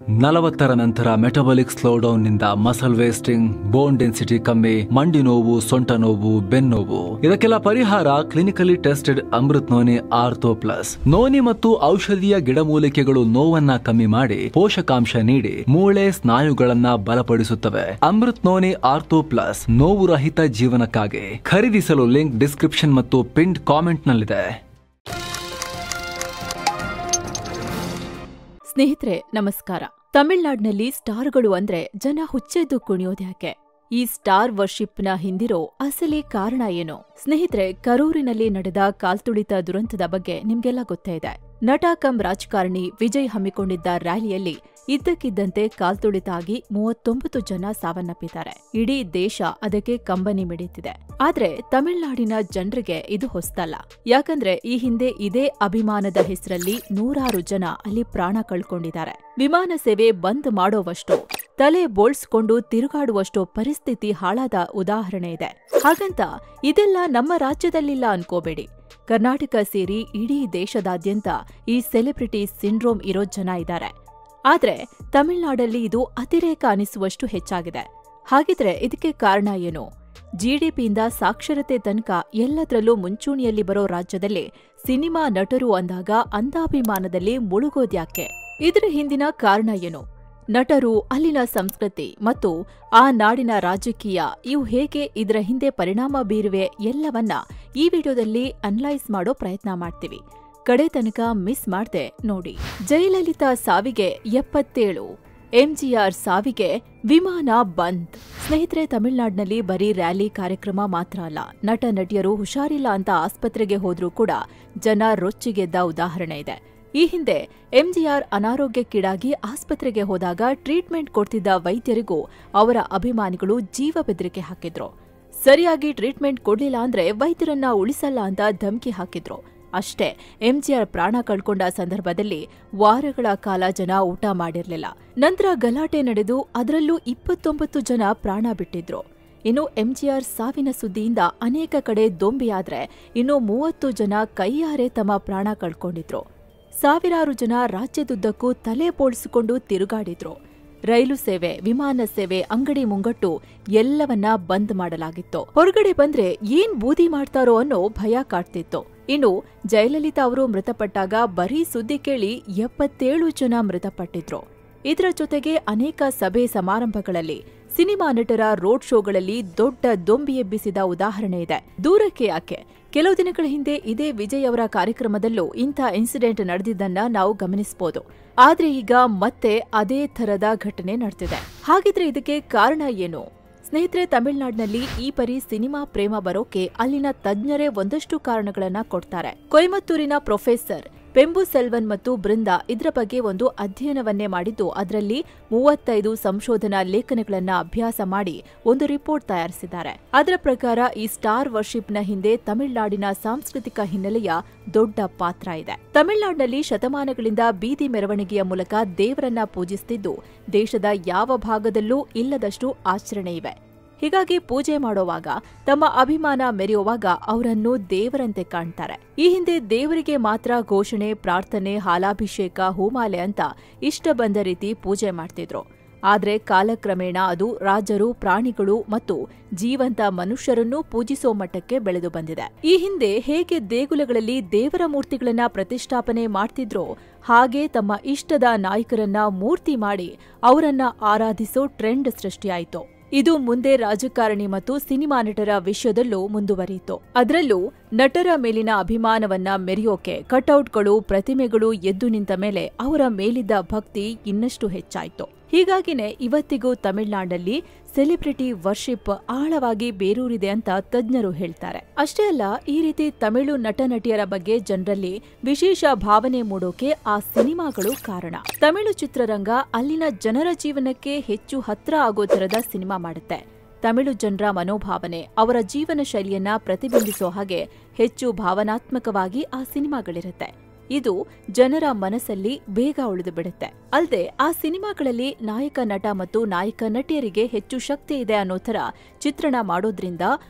40ರ ನಂತರ ಮೆಟಬಾಲಿಕ್ ಸ್ಲೋಡೌನ್ನಿಂದ muscle wasting, bone density ಕಮ್ಮಿ, ಮಂಡಿ ನೋವು, ಸೊಂಟ ನೋವು, ಬೆನ್ನೋವು ಇದಕ್ಕೆಲ್ಲ ಪರಿಹಾರ clinically tested Amrit Noni Ortho Plus. Noni ಮತ್ತು ಔಷಧೀಯ ಗಿಡಮೂಲಿಕೆಗಳು ನೋವನ್ನ ಕಮ್ಮಿ ಮಾಡಿ ಪೋಷಕಾಂಶ ನೀಡಿ ಮೂಳೆ ಸ್ನಾಯುಗಳನ್ನ ಬಲಪಡಿಸುತ್ತವೆ. ಅಮೃತ್ ನೋನಿ ಆರ್ಥೋ ಪ್ಲಸ್ ನೋವು ರಹಿತ ಜೀವನಕ್ಕಾಗಿ ಖರೀದಿಸಲು ಲಿಂಕ್ ಡಿಸ್ಕ್ರಿಪ್ಷನ್ ಮತ್ತು ಪಿನ್ಡ್ ಕಾಮೆಂಟ್ ನಲ್ಲಿದೆ. ಸ್ನೇಹಿತರೆ ನಮಸ್ಕಾರ. ತಮಿಳ್ನಾಡಿನಲ್ಲಿ ಸ್ಟಾರ್ಗಳು ಅಂದ್ರೆ ಜನ ಹುಚ್ಚೆದ್ದು ಕುಣಿಯೋದ್ಯಾಕೆ? ಈ ಸ್ಟಾರ್ ವರ್ಷಿಪ್ನ ಹಿಂದಿರೋ ಅಸಲಿ ಕಾರಣ ಏನು? ಸ್ನೇಹಿತರೆ, ಕರೂರಿನಲ್ಲಿ ನಡೆದ ಕಾಲ್ತುಳಿತ ದುರಂತದ ಬಗ್ಗೆ ನಿಮ್ಗೆಲ್ಲ ಗೊತ್ತೇ ಇದೆ. ನಟ ಕಂ ರಾಜಕಾರಣಿ ವಿಜಯ್ ಹಮ್ಮಿಕೊಂಡಿದ್ದ ರ್ಯಾಲಿಯಲ್ಲಿ ಇದ್ದಕ್ಕಿದ್ದಂತೆ ಕಾಲ್ತುಳಿತ ಆಗಿ 39 ಜನ ಸಾವನ್ನಪ್ಪಿದ್ದಾರೆ. ಇಡೀ ದೇಶ ಅದಕ್ಕೆ ಕಂಬನಿ ಮಿಡಿತಿದೆ. ಆದ್ರೆ ತಮಿಳ್ನಾಡಿನ ಜನರಿಗೆ ಇದು ಹೊಸ್ತಲ್ಲ. ಯಾಕಂದ್ರೆ ಈ ಹಿಂದೆ ಇದೇ ಅಭಿಮಾನದ ಹೆಸರಲ್ಲಿ 100 ಜನ ಅಲ್ಲಿ ಪ್ರಾಣ ಕಳ್ಕೊಂಡಿದ್ದಾರೆ. ವಿಮಾನ ಸೇವೆ ಬಂದ್ ಮಾಡೋವಷ್ಟು, ತಲೆ ಬೋಳ್ಸ್ಕೊಂಡು ತಿರುಗಾಡುವಷ್ಟು ಪರಿಸ್ಥಿತಿ ಹಾಳಾದ ಉದಾಹರಣೆ ಇದೆ. ಹಾಗಂತ ಇದೆಲ್ಲ ನಮ್ಮ ರಾಜ್ಯದಲ್ಲಿಲ್ಲ ಅನ್ಕೋಬೇಡಿ. ಕರ್ನಾಟಕ ಸೇರಿ ಇಡೀ ದೇಶದಾದ್ಯಂತ ಈ ಸೆಲೆಬ್ರಿಟಿ ಸಿಂಡ್ರೋಮ್ ಇರೋ ಜನ ಇದ್ದಾರೆ. ಆದ್ರೆ ತಮಿಳ್ನಾಡಲ್ಲಿ ಇದು ಅತಿರೇಕ ಅನಿಸುವಷ್ಟು ಹೆಚ್ಚಾಗಿದೆ. ಹಾಗಿದ್ರೆ ಇದಕ್ಕೆ ಕಾರಣ ಏನು? ಜಿಡಿಪಿಯಿಂದ ಸಾಕ್ಷರತೆ ತನಕ ಎಲ್ಲದರಲ್ಲೂ ಮುಂಚೂಣಿಯಲ್ಲಿ ಬರೋ ರಾಜ್ಯದಲ್ಲಿ ಸಿನಿಮಾ ನಟರು ಅಂದಾಗ ಅಂಧಾಭಿಮಾನದಲ್ಲಿ ಮುಳುಗೋದ್ಯಾಕೆ? ಇದರ ಹಿಂದಿನ ಕಾರಣ ಏನು? ನಟರು, ಅಲ್ಲಿನ ಸಂಸ್ಕೃತಿ ಮತ್ತು ಆ ನಾಡಿನ ರಾಜಕೀಯ ಇವು ಹೇಗೆ ಇದರ ಹಿಂದೆ ಪರಿಣಾಮ ಬೀರುವೆ ಎಲ್ಲವನ್ನ ಈ ವಿಡಿಯೋದಲ್ಲಿ ಅನಲೈಸ್ ಮಾಡೋ ಪ್ರಯತ್ನ ಮಾಡ್ತೀವಿ. ಕಡೆ ತನಕ ಮಿಸ್ ಮಾಡ್ದೆ ನೋಡಿ. ಜಯಲಲಿತಾ ಸಾವಿಗೆ 77, ಎಂಜಿಆರ್ ಸಾವಿಗೆ ವಿಮಾನ ಬಂದ್. ಸ್ನೇಹಿತರೆ, ತಮಿಳ್ನಾಡಿನಲ್ಲಿ ಬರೀ ರ್ಯಾಲಿ ಕಾರ್ಯಕ್ರಮ ಮಾತ್ರ ಅಲ್ಲ, ನಟ ನಟಿಯರು ಹುಷಾರಿಲ್ಲ ಅಂತ ಆಸ್ಪತ್ರೆಗೆ ಹೋದ್ರೂ ಕೂಡ ಜನ ರೊಚ್ಚಿಗೆದ್ದ ಉದಾಹರಣೆ ಇದೆ. ಈ ಹಿಂದೆ ಎಂಜಿಆರ್ ಅನಾರೋಗ್ಯಕ್ಕೀಡಾಗಿ ಆಸ್ಪತ್ರೆಗೆ ಹೋದಾಗ ಟ್ರೀಟ್ಮೆಂಟ್ ಕೊಡ್ತಿದ್ದ ವೈದ್ಯರಿಗೂ ಅವರ ಅಭಿಮಾನಿಗಳು ಜೀವ ಬೆದರಿಕೆ ಹಾಕಿದ್ರು. ಸರಿಯಾಗಿ ಟ್ರೀಟ್ಮೆಂಟ್ ಕೊಡ್ಲಿಲ್ಲ ಅಂದ್ರೆ ವೈದ್ಯರನ್ನ ಉಳಿಸಲ್ಲ ಅಂತ ಧಮಕಿ ಹಾಕಿದ್ರು. ಅಷ್ಟೇ, ಎಂಜಿಆರ್ ಪ್ರಾಣ ಕಳ್ಕೊಂಡ ಸಂದರ್ಭದಲ್ಲಿ ವಾರಗಳ ಕಾಲ ಜನ ಊಟ ಮಾಡಿರ್ಲಿಲ್ಲ. ನಂತರ ಗಲಾಟೆ ನಡೆದು ಅದರಲ್ಲೂ 29 ಜನ ಪ್ರಾಣ ಬಿಟ್ಟಿದ್ರು. ಇನ್ನು ಎಂಜಿಆರ್ ಸಾವಿನ ಸುದ್ದಿಯಿಂದ ಅನೇಕ ಕಡೆ ದೊಂಬಿಯಾದ್ರೆ ಇನ್ನು 30 ಜನ ಕೈಯಾರೆ ತಮ್ಮ ಪ್ರಾಣ ಕಳ್ಕೊಂಡಿದ್ರು. ಸಾವಿರಾರು ಜನ ರಾಜ್ಯದುದ್ದಕ್ಕೂ ತಲೆ ಬೋಳ್ಸಿಕೊಂಡು ತಿರುಗಾಡಿದ್ರು. ರೈಲು ಸೇವೆ, ವಿಮಾನ ಸೇವೆ, ಅಂಗಡಿ ಮುಂಗಟ್ಟು ಎಲ್ಲವನ್ನ ಬಂದ್ ಮಾಡಲಾಗಿತ್ತು. ಹೊರಗಡೆ ಬಂದ್ರೆ ಏನ್ ಬೂದಿ ಮಾಡ್ತಾರೋ ಅನ್ನೋ ಭಯ ಕಾಡ್ತಿತ್ತು. ಇನ್ನು ಜಯಲಲಿತಾ ಅವರು ಮೃತಪಟ್ಟಾಗ ಬರೀ ಸುದ್ದಿ ಕೇಳಿ 77 ಜನ ಮೃತಪಟ್ಟಿದ್ರು. ಇದರ ಜೊತೆಗೆ ಅನೇಕ ಸಭೆ ಸಮಾರಂಭಗಳಲ್ಲಿ, ಸಿನಿಮಾ ನಟರ ರೋಡ್ ಶೋಗಳಲ್ಲಿ ದೊಡ್ಡ ದೊಂಬಿ ಎಬ್ಬಿಸಿದ ಉದಾಹರಣೆ ಇದೆ. ದೂರಕ್ಕೆ ಯಾಕೆ, ಕೆಲವು ದಿನಗಳ ಹಿಂದೆ ಇದೇ ವಿಜಯ್ ಅವರ ಕಾರ್ಯಕ್ರಮದಲ್ಲೂ ಇಂಥ ಇನ್ಸಿಡೆಂಟ್ ನಡೆದಿದ್ದನ್ನ ನಾವು ಗಮನಿಸಬಹುದು. ಆದ್ರೆ ಈಗ ಮತ್ತೆ ಅದೇ ಥರದ ಘಟನೆ ನಡೆದಿದೆ. ಹಾಗಿದ್ರೆ ಇದಕ್ಕೆ ಕಾರಣ ಏನು? ಸ್ನೇಹಿತರೆ, ತಮಿಳ್ನಾಡಿನಲ್ಲಿ ಈ ಪರಿ ಸಿನಿಮಾ ಪ್ರೇಮ ಬರೋಕೆ ಅಲ್ಲಿನ ತಜ್ಞರೇ ಒಂದಷ್ಟು ಕಾರಣಗಳನ್ನ ಕೊಡ್ತಾರೆ. ಕೊಯಮತ್ತೂರಿನ ಪ್ರೊಫೆಸರ್ ಪೆಂಬು ಸೆಲ್ವನ್ ಮತ್ತು ಬೃಂದ ಇದರ ಬಗ್ಗೆ ಒಂದು ಅಧ್ಯಯನವನ್ನೇ ಮಾಡಿದ್ದು, ಅದರಲ್ಲಿ 35 ಸಂಶೋಧನಾ ಲೇಖನಗಳನ್ನ ಅಭ್ಯಾಸ ಮಾಡಿ ಒಂದು ರಿಪೋರ್ಟ್ ತಯಾರಿಸಿದ್ದಾರೆ. ಅದರ ಪ್ರಕಾರ ಈ ಸ್ಟಾರ್ ವರ್ಷಿಪ್ನ ಹಿಂದೆ ತಮಿಳ್ನಾಡಿನ ಸಾಂಸ್ಕೃತಿಕ ಹಿನ್ನೆಲೆಯ ದೊಡ್ಡ ಪಾತ್ರ ಇದೆ. ತಮಿಳ್ನಾಡಿನಲ್ಲಿ ಶತಮಾನಗಳಿಂದ ಬೀದಿ ಮೆರವಣಿಗೆಯ ಮೂಲಕ ದೇವರನ್ನ ಪೂಜಿಸುತ್ತಿದ್ದು, ದೇಶದ ಯಾವ ಭಾಗದಲ್ಲೂ ಇಲ್ಲದಷ್ಟು ಆಚರಣೆ ಇವೆ. ಹೀಗಾಗಿ ಪೂಜೆ ಮಾಡೋವಾಗ, ತಮ್ಮ ಅಭಿಮಾನ ಮೆರೆಯುವಾಗ ಅವರನ್ನು ದೇವರಂತೆ ಕಾಣ್ತಾರೆ. ಈ ಹಿಂದೆ ದೇವರಿಗೆ ಮಾತ್ರ ಘೋಷಣೆ, ಪ್ರಾರ್ಥನೆ, ಹಾಲಾಭಿಷೇಕ, ಹೂಮಾಲೆ ಅಂತ ಇಷ್ಟ ಬಂದ ರೀತಿ ಪೂಜೆ ಮಾಡ್ತಿದ್ರು. ಆದ್ರೆ ಕಾಲಕ್ರಮೇಣ ಅದು ರಾಜರು, ಪ್ರಾಣಿಗಳು ಮತ್ತು ಜೀವಂತ ಮನುಷ್ಯರನ್ನೂ ಪೂಜಿಸೋ ಮಟ್ಟಕ್ಕೆ ಬೆಳೆದು ಬಂದಿದೆ. ಈ ಹಿಂದೆ ಹೇಗೆ ದೇಗುಲಗಳಲ್ಲಿ ದೇವರ ಮೂರ್ತಿಗಳನ್ನ ಪ್ರತಿಷ್ಠಾಪನೆ ಮಾಡ್ತಿದ್ರೋ ಹಾಗೆ ತಮ್ಮ ಇಷ್ಟದ ನಾಯಕರನ್ನ ಮೂರ್ತಿ ಮಾಡಿ ಅವರನ್ನ ಆರಾಧಿಸೋ ಟ್ರೆಂಡ್ ಸೃಷ್ಟಿಯಾಯಿತು. ಇದು ಮುಂದೆ ರಾಜಕಾರಣಿ ಮತ್ತು ಸಿನಿಮಾ ನಟರ ವಿಷಯದಲ್ಲೂ ಮುಂದುವರಿಯಿತು. ಅದರಲ್ಲೂ ನಟರ ಮೇಲಿನ ಅಭಿಮಾನವನ್ನ ಮೆರೆಯೋಕೆ ಕಟೌಟ್ಗಳು, ಪ್ರತಿಮೆಗಳು ಎದ್ದು ನಿಂತ ಮೇಲೆ ಅವರ ಮೇಲಿದ್ದ ಭಕ್ತಿ ಇನ್ನಷ್ಟು ಹೆಚ್ಚಾಯಿತು. ಹೀಗಾಗಿನೇ ಇವತ್ತಿಗೂ ತಮಿಳ್ನಾಡಲ್ಲಿ ಸೆಲೆಬ್ರಿಟಿ ವರ್ಷಿಪ್ ಆಳವಾಗಿ ಬೇರೂರಿದೆ ಅಂತ ತಜ್ಞರು ಹೇಳ್ತಾರೆ. ಅಷ್ಟೇ ಅಲ್ಲ, ಈ ರೀತಿ ತಮಿಳು ನಟ ನಟಿಯರ ಬಗ್ಗೆ ಜನರಲ್ಲಿ ವಿಶೇಷ ಭಾವನೆ ಮೂಡೋಕೆ ಆ ಸಿನಿಮಾಗಳು ಕಾರಣ. ತಮಿಳು ಚಿತ್ರರಂಗ ಅಲ್ಲಿನ ಜನರ ಜೀವನಕ್ಕೆ ಹೆಚ್ಚು ಹತ್ರ ಆಗೋ ತರದ ಸಿನಿಮಾ ಮಾಡುತ್ತೆ. ತಮಿಳು ಜನರ ಮನೋಭಾವನೆ, ಅವರ ಜೀವನ ಶೈಲಿಯನ್ನ ಪ್ರತಿಬಿಂಬಿಸೋ ಹಾಗೆ ಹೆಚ್ಚು ಭಾವನಾತ್ಮಕವಾಗಿ ಆ ಸಿನಿಮಾಗಳಿರುತ್ತೆ. ಇದು ಜನರ ಮನಸ್ಸಲ್ಲಿ ಬೇಗ ಉಳಿದು ಬಿಡುತ್ತೆ. ಅಲ್ಲದೆ ಆ ಸಿನಿಮಾಗಳಲ್ಲಿ ನಾಯಕ ನಟ ಮತ್ತು ನಾಯಕ ನಟಿಯರಿಗೆ ಹೆಚ್ಚು ಶಕ್ತಿ ಇದೆ ಅನ್ನೋ ತರ ಚಿತ್ರಣ ಮಾಡೋದ್ರಿಂದ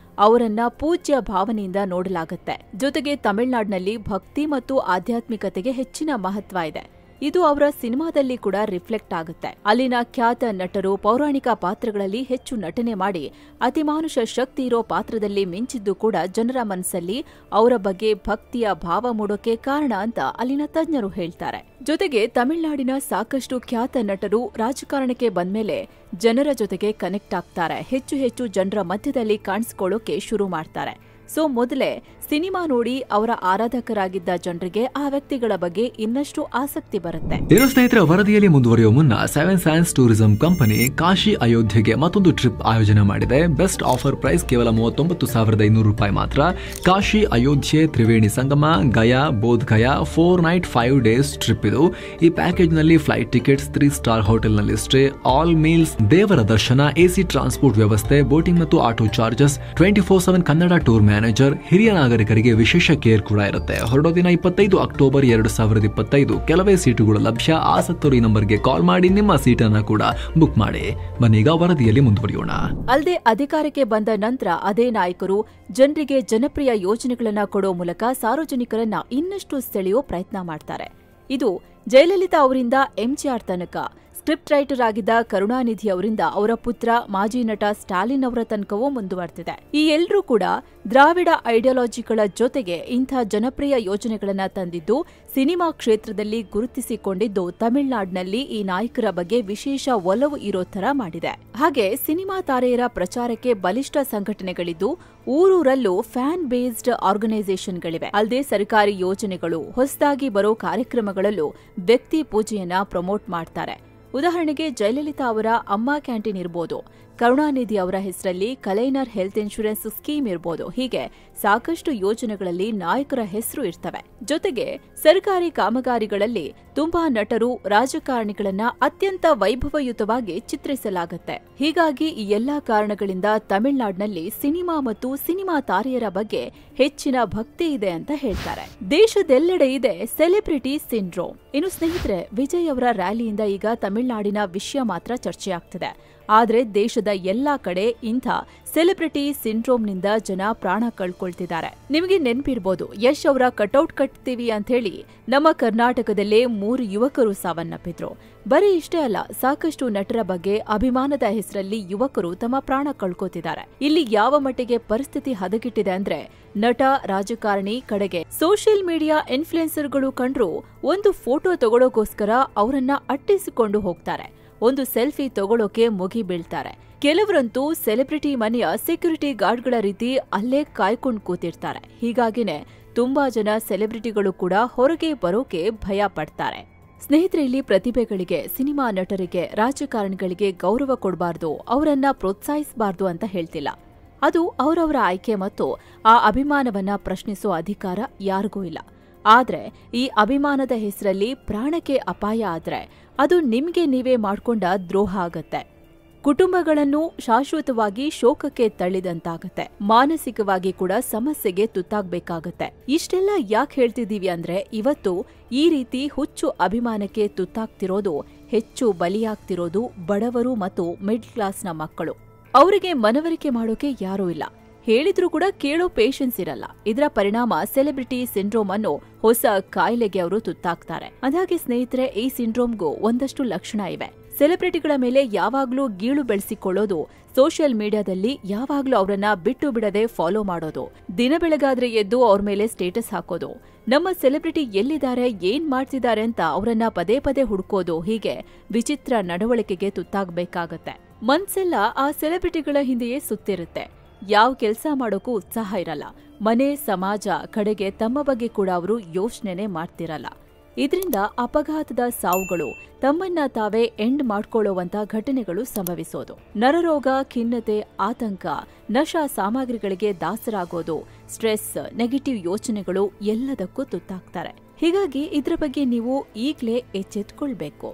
ಅವರನ್ನ ಪೂಜ್ಯ ಭಾವನೆಯಿಂದ ನೋಡಲಾಗುತ್ತೆ. ಜೊತೆಗೆ ತಮಿಳ್ನಾಡಿನಲ್ಲಿ ಭಕ್ತಿ ಮತ್ತು ಆಧ್ಯಾತ್ಮಿಕತೆಗೆ ಹೆಚ್ಚಿನ ಮಹತ್ವ ಇದೆ. ಇದು ಅವರ ಸಿನಿಮಾದಲ್ಲಿ ಕೂಡ ರಿಫ್ಲೆಕ್ಟ್ ಆಗುತ್ತೆ. ಅಲ್ಲಿನ ಖ್ಯಾತ ನಟರು ಪೌರಾಣಿಕ ಪಾತ್ರಗಳಲ್ಲಿ ಹೆಚ್ಚು ನಟನೆ ಮಾಡಿ ಅತಿಮಾನುಷ ಶಕ್ತಿ ಇರೋ ಪಾತ್ರದಲ್ಲಿ ಮಿಂಚಿದ್ದು ಕೂಡ ಜನರ ಮನಸ್ಸಲ್ಲಿ ಅವರ ಬಗ್ಗೆ ಭಕ್ತಿಯ ಭಾವ ಮೂಡೋಕೆ ಕಾರಣ ಅಂತ ಅಲ್ಲಿನ ತಜ್ಞರು ಹೇಳ್ತಾರೆ. ಜೊತೆಗೆ ತಮಿಳುನಾಡಿನ ಸಾಕಷ್ಟು ಖ್ಯಾತ ನಟರು ರಾಜಕಾರಣಕ್ಕೆ ಬಂದ್ಮೇಲೆ ಜನರ ಜೊತೆಗೆ ಕನೆಕ್ಟ್ ಆಗ್ತಾರೆ, ಹೆಚ್ಚು ಹೆಚ್ಚು ಜನರ ಮಧ್ಯದಲ್ಲಿ ಕಾಣಿಸ್ಕೊಳ್ಳೋಕೆ ಶುರು ಮಾಡ್ತಾರೆ. ಸೊ ಮೊದಲೇ ಸಿನಿಮಾ ನೋಡಿ ಅವರ ಆರಾಧಕರಾಗಿದ್ದ ಜನರಿಗೆ ಆ ವ್ಯಕ್ತಿಗಳ ಬಗ್ಗೆ ಇನ್ನಷ್ಟು ಆಸಕ್ತಿ ಬರುತ್ತೆ. ಇನ್ನು ಸ್ನೇಹಿತರ, ವರದಿಯಲ್ಲಿ ಮುಂದುವರಿಯುವ ಮುನ್ನ seven science tourism company Kashi ಅಯೋಧ್ಯೆಗೆ ಮತ್ತೊಂದು ಟ್ರಿಪ್ ಆಯೋಜನೆ ಮಾಡಿದೆ. ಬೆಸ್ಟ್ ಆಫರ್ ಪ್ರೈಸ್ ಕೇವಲ 39,500 ರೂಪಾಯಿ ಮಾತ್ರ. Kashi Ayodhya Triveni Sangam Gaya Bodh Gaya 4 night 5 days trip ಇದು. ಈ ಪ್ಯಾಕೇಜ್ ನಲ್ಲಿ ಫ್ಲೈಟ್ ಟಿಕೆಟ್ಸ್, 3 ಸ್ಟಾರ್ ಹೋಟೆಲ್ ನಲ್ಲಿ ಸ್ಟೇ, ಆಲ್ ಮೀಲ್ಸ್, ದೇವರ ದರ್ಶನ, ಎಸಿ ಟ್ರಾನ್ಸ್ಪೋರ್ಟ್ ವ್ಯವಸ್ಥೆ, ಬೋಟಿಂಗ್ ಮತ್ತು auto charges, 24/7 Kannada tour manager, ಹಿರಿಯ ನಾಗರಿಕರಿಗೆ ವಿಶೇಷ ಕೇರ್ ಕೂಡ ಇರುತ್ತೆ. ಹೊರಡೋ ದಿನ 25 ಅಕ್ಟೋಬರ್ 2025. ಕೆಲವೇ ಸೀಟುಗಳು ಲಭ್ಯ. ಆಸಕ್ತರು ಈ ನಂಬರ್ಗೆ ಕಾಲ್ ಮಾಡಿ ನಿಮ್ಮ ಸೀಟನ್ನ ಕೂಡ ಬುಕ್ ಮಾಡಿ. ಬನ್ನೀಗ ವರದಿಯಲ್ಲಿ ಮುಂದುವರಿಯೋಣ. ಅಲ್ಲದೆ ಅಧಿಕಾರಕ್ಕೆ ಬಂದ ನಂತರ ಅದೇ ನಾಯಕರು ಜನರಿಗೆ ಜನಪ್ರಿಯ ಯೋಜನೆಗಳನ್ನ ಕೊಡೋ ಮೂಲಕ ಸಾರ್ವಜನಿಕರನ್ನ ಇನ್ನಷ್ಟು ಸೆಳೆಯೋ ಪ್ರಯತ್ನ ಮಾಡ್ತಾರೆ. ಇದು ಜಯಲಲಿತಾ ಅವರಿಂದ ಎಂಜಿಆರ್ ತನಕ, ಸ್ಕ್ರಿಪ್ಟ್ ರೈಟರ್ ಆಗಿದ್ದ ಕರುಣಾನಿಧಿ ಅವರಿಂದ ಅವರ ಪುತ್ರ ಮಾಜಿ ನಟ ಸ್ಟಾಲಿನ್ ಅವರ ತನಕವೂ ಮುಂದುವರೆದಿದೆ. ಈ ಎಲ್ಲರೂ ಕೂಡ ದ್ರಾವಿಡ ಐಡಿಯಾಲಜಿಗಳ ಜೊತೆಗೆ ಇಂಥ ಜನಪ್ರಿಯ ಯೋಜನೆಗಳನ್ನ ತಂದಿದ್ದು ಸಿನಿಮಾ ಕ್ಷೇತ್ರದಲ್ಲಿ ಗುರುತಿಸಿಕೊಂಡಿದ್ದು ತಮಿಳುನಾಡಿನಲ್ಲಿ ಈ ನಾಯಕರ ಬಗ್ಗೆ ವಿಶೇಷ ಒಲವು ಇರೋ ತರ ಮಾಡಿದೆ. ಹಾಗೆ ಸಿನಿಮಾ ತಾರೆಯರ ಪ್ರಚಾರಕ್ಕೆ ಬಲಿಷ್ಠ ಸಂಘಟನೆಗಳಿದ್ದು ಊರೂರಲ್ಲೂ ಫ್ಯಾನ್ ಬೇಸ್ಡ್ ಆರ್ಗನೈಸೇಷನ್ಗಳಿವೆ. ಅಲ್ಲದೆ ಸರ್ಕಾರಿ ಯೋಜನೆಗಳು, ಹೊಸದಾಗಿ ಬರೋ ಕಾರ್ಯಕ್ರಮಗಳಲ್ಲೂ ವ್ಯಕ್ತಿ ಪೂಜೆಯನ್ನ ಪ್ರಮೋಟ್ ಮಾಡ್ತಾರೆ. ಉದಾಹರಣೆಗೆ ಜಯಲಲಿತಾ ಅವರ ಅಮ್ಮ ಕ್ಯಾಂಟೀನ್ ಇರ್ಬೋದು, ಕರುಣಾನಿಧಿ ಅವರ ಹೆಸರಲ್ಲಿ ಕಲೈನರ್ ಹೆಲ್ತ್ ಇನ್ಶೂರೆನ್ಸ್ ಸ್ಕೀಮ್ ಇರ್ಬೋದು. ಹೀಗೆ ಸಾಕಷ್ಟು ಯೋಜನೆಗಳಲ್ಲಿ ನಾಯಕರ ಹೆಸರು ಇರ್ತವೆ. ಜೊತೆಗೆ ಸರ್ಕಾರಿ ಕಾಮಗಾರಿಗಳಲ್ಲಿ ತುಂಬಾ ನಟರು, ರಾಜಕಾರಣಿಗಳನ್ನ ಅತ್ಯಂತ ವೈಭವಯುತವಾಗಿ ಚಿತ್ರಿಸಲಾಗುತ್ತೆ. ಹೀಗಾಗಿ ಈ ಎಲ್ಲಾ ಕಾರಣಗಳಿಂದ ತಮಿಳುನಾಡಿನಲ್ಲಿ ಸಿನಿಮಾ ಮತ್ತು ಸಿನಿಮಾ ತಾರೆಯರ ಬಗ್ಗೆ ಹೆಚ್ಚಿನ ಭಕ್ತಿ ಇದೆ ಅಂತ ಹೇಳ್ತಾರೆ. ದೇಶದೆಲ್ಲೆಡೆ ಇದೆ ಸೆಲೆಬ್ರಿಟಿ ಸಿಂಡ್ರೋಮ್. ಇನ್ನು ಸ್ನೇಹಿತರೆ, ವಿಜಯ್ ಅವರ ರ್ಯಾಲಿಯಿಂದ ಈಗ ತಮಿಳುನಾಡಿನ ವಿಷಯ ಮಾತ್ರ ಚರ್ಚೆಯಾಗ್ತಿದೆ. ಆದ್ರೆ ದೇಶದ ಎಲ್ಲಾ ಕಡೆ ಇಂಥ ಸೆಲೆಬ್ರಿಟಿ ಸಿಂಡ್ರೋಮ್ನಿಂದ ಜನ ಪ್ರಾಣ ಕಳ್ಕೊಳ್ತಿದ್ದಾರೆ. ನಿಮಗೆ ನೆನಪಿರ್ಬೋದು, ಯಶ್ ಅವರ ಕಟೌಟ್ ಕಟ್ತೀವಿ ಅಂತ ಹೇಳಿ ನಮ್ಮ ಕರ್ನಾಟಕದಲ್ಲೇ 3 ಯುವಕರು ಸಾವನ್ನಪ್ಪಿದ್ರು. ಬರೀ ಇಷ್ಟೇ ಅಲ್ಲ, ಸಾಕಷ್ಟು ನಟರ ಬಗ್ಗೆ ಅಭಿಮಾನದ ಹೆಸರಲ್ಲಿ ಯುವಕರು ತಮ್ಮ ಪ್ರಾಣ ಕಳ್ಕೋತಿದ್ದಾರೆ. ಇಲ್ಲಿ ಯಾವ ಮಟ್ಟಿಗೆ ಪರಿಸ್ಥಿತಿ ಹದಗೆಟ್ಟಿದೆ ಅಂದ್ರೆ, ನಟ, ರಾಜಕಾರಣಿ ಕಡೆಗೆ ಸೋಷಿಯಲ್ ಮೀಡಿಯಾ ಇನ್ಫ್ಲುಯೆನ್ಸರ್ಗಳು ಕಂಡ್ರು ಒಂದು ಫೋಟೋ ತಗೊಳ್ಳೋಕೋಸ್ಕರ ಅವರನ್ನ ಅಟ್ಟಿಸಿಕೊಂಡು ಹೋಗ್ತಾರೆ. ಒಂದು ಸೆಲ್ಫಿ ತಗೊಳ್ಳೋಕೆ ಮುಗಿ ಬೀಳ್ತಾರೆ. ಕೆಲವರಂತೂ ಸೆಲೆಬ್ರಿಟಿ ಮನೆಯ ಸೆಕ್ಯೂರಿಟಿ ಗಾರ್ಡ್ಗಳ ರೀತಿ ಅಲ್ಲೇ ಕಾಯ್ಕೊಂಡು ಕೂತಿರ್ತಾರೆ. ಹೀಗಾಗಿನೇ ತುಂಬಾ ಜನ ಸೆಲೆಬ್ರಿಟಿಗಳು ಕೂಡ ಹೊರಗೆ ಬರೋಕೆ ಭಯ ಪಡ್ತಾರೆ. ಸ್ನೇಹಿತರೆ, ಇಲ್ಲಿ ಪ್ರತಿಭೆಗಳಿಗೆ, ಸಿನಿಮಾ ನಟರಿಗೆ, ರಾಜಕಾರಣಿಗಳಿಗೆ ಗೌರವ ಕೊಡಬಾರ್ದು, ಅವರನ್ನ ಪ್ರೋತ್ಸಾಹಿಸಬಾರ್ದು ಅಂತ ಹೇಳ್ತಿಲ್ಲ. ಅದು ಅವರವರ ಆಯ್ಕೆ ಮತ್ತು ಆ ಅಭಿಮಾನವನ್ನ ಪ್ರಶ್ನಿಸೋ ಅಧಿಕಾರ ಯಾರಿಗೂ ಇಲ್ಲ. ಆದ್ರೆ ಈ ಅಭಿಮಾನದ ಹೆಸರಲ್ಲಿ ಪ್ರಾಣಕ್ಕೆ ಅಪಾಯ ಆದ್ರೆ ಅದು ನಿಮ್ಗೆ ನೀವೇ ಮಾಡ್ಕೊಂಡ ದ್ರೋಹ ಆಗತ್ತೆ. ಕುಟುಂಬಗಳನ್ನು ಶಾಶ್ವತವಾಗಿ ಶೋಕಕ್ಕೆ ತಳ್ಳಿದಂತಾಗತ್ತೆ. ಮಾನಸಿಕವಾಗಿ ಕೂಡ ಸಮಸ್ಯೆಗೆ ತುತ್ತಾಗಬೇಕಾಗತ್ತೆ. ಇಷ್ಟೆಲ್ಲ ಯಾಕೆ ಹೇಳ್ತಿದ್ದೀವಿ ಅಂದ್ರೆ, ಇವತ್ತು ಈ ರೀತಿ ಹುಚ್ಚು ಅಭಿಮಾನಕ್ಕೆ ತುತ್ತಾಗ್ತಿರೋದು, ಹೆಚ್ಚು ಬಲಿಯಾಗ್ತಿರೋದು ಬಡವರು ಮತ್ತು ಮಿಡ್ಲ್ ಕ್ಲಾಸ್ನ ಮಕ್ಕಳು. ಅವರಿಗೆ ಮನವರಿಕೆ ಮಾಡೋಕೆ ಯಾರೂ ಇಲ್ಲ. ಹೇಳಿದ್ರೂ ಕೂಡ ಕೇಳೋ ಪೇಷನ್ಸ್ ಇರಲ್ಲ. ಇದರ ಪರಿಣಾಮ ಸೆಲೆಬ್ರಿಟಿ ಸಿಂಡ್ರೋಮ್ ಅನ್ನೋ ಹೊಸ ಕಾಯಿಲೆಗೆ ಅವರು ತುತ್ತಾಗ್ತಾರೆ. ಅದಾಗೆ ಸ್ನೇಹಿತರೆ, ಈ ಸಿಂಡ್ರೋಮ್ಗೂ ಒಂದಷ್ಟು ಲಕ್ಷಣ ಇವೆ. ಸೆಲೆಬ್ರಿಟಿಗಳ ಮೇಲೆ ಯಾವಾಗ್ಲೂ ಗೀಳು ಬೆಳೆಸಿಕೊಳ್ಳೋದು, ಸೋಷಿಯಲ್ ಮೀಡಿಯಾದಲ್ಲಿ ಯಾವಾಗ್ಲೂ ಅವರನ್ನ ಬಿಟ್ಟು ಬಿಡದೆ ಫಾಲೋ ಮಾಡೋದು, ದಿನ ಬೆಳಗಾದ್ರೆ ಎದ್ದು ಅವ್ರ ಮೇಲೆ ಸ್ಟೇಟಸ್ ಹಾಕೋದು, ನಮ್ಮ ಸೆಲೆಬ್ರಿಟಿ ಎಲ್ಲಿದ್ದಾರೆ, ಏನ್ ಮಾಡ್ತಿದ್ದಾರೆ ಅಂತ ಅವರನ್ನ ಪದೇ ಪದೇ ಹುಡುಕೋದು, ಹೀಗೆ ವಿಚಿತ್ರ ನಡವಳಿಕೆಗೆ ತುತ್ತಾಗಬೇಕಾಗತ್ತೆ. ಮನ್ಸೆಲ್ಲ ಆ ಸೆಲೆಬ್ರಿಟಿಗಳ ಹಿಂದೆಯೇ ಸುತ್ತಿರುತ್ತೆ. ಯಾವ ಕೆಲಸ ಮಾಡೋಕ್ಕೂ ಉತ್ಸಾಹ ಇರಲ್ಲ. ಮನೆ, ಸಮಾಜ ಕಡೆಗೆ ತಮ್ಮ ಬಗ್ಗೆ ಕೂಡ ಅವರು ಯೋಚನೆ ಮಾಡ್ತಿರಲ್ಲ. ಇದರಿಂದ ಅಪಘಾತದ ಸಾವುಗಳು, ತಮ್ಮನ್ನ ತಾವೇ ಎಂಡ್ ಮಾಡ್ಕೊಳ್ಳುವಂತ ಘಟನೆಗಳು ಸಂಭವಿಸೋದು, ನರರೋಗ, ಖಿನ್ನತೆ, ಆತಂಕ, ನಶಾ ಸಾಮಗ್ರಿಗಳಿಗೆ ದಾಸರಾಗೋದು, ಸ್ಟ್ರೆಸ್, ನೆಗೆಟಿವ್ ಯೋಚನೆಗಳು ಎಲ್ಲದಕ್ಕೂ ತುತ್ತಾಗ್ತಾರೆ. ಹೀಗಾಗಿ ಇದ್ರ ಬಗ್ಗೆ ನೀವು ಈಗ್ಲೇ ಎಚ್ಚೆತ್ಕೊಳ್ಬೇಕು.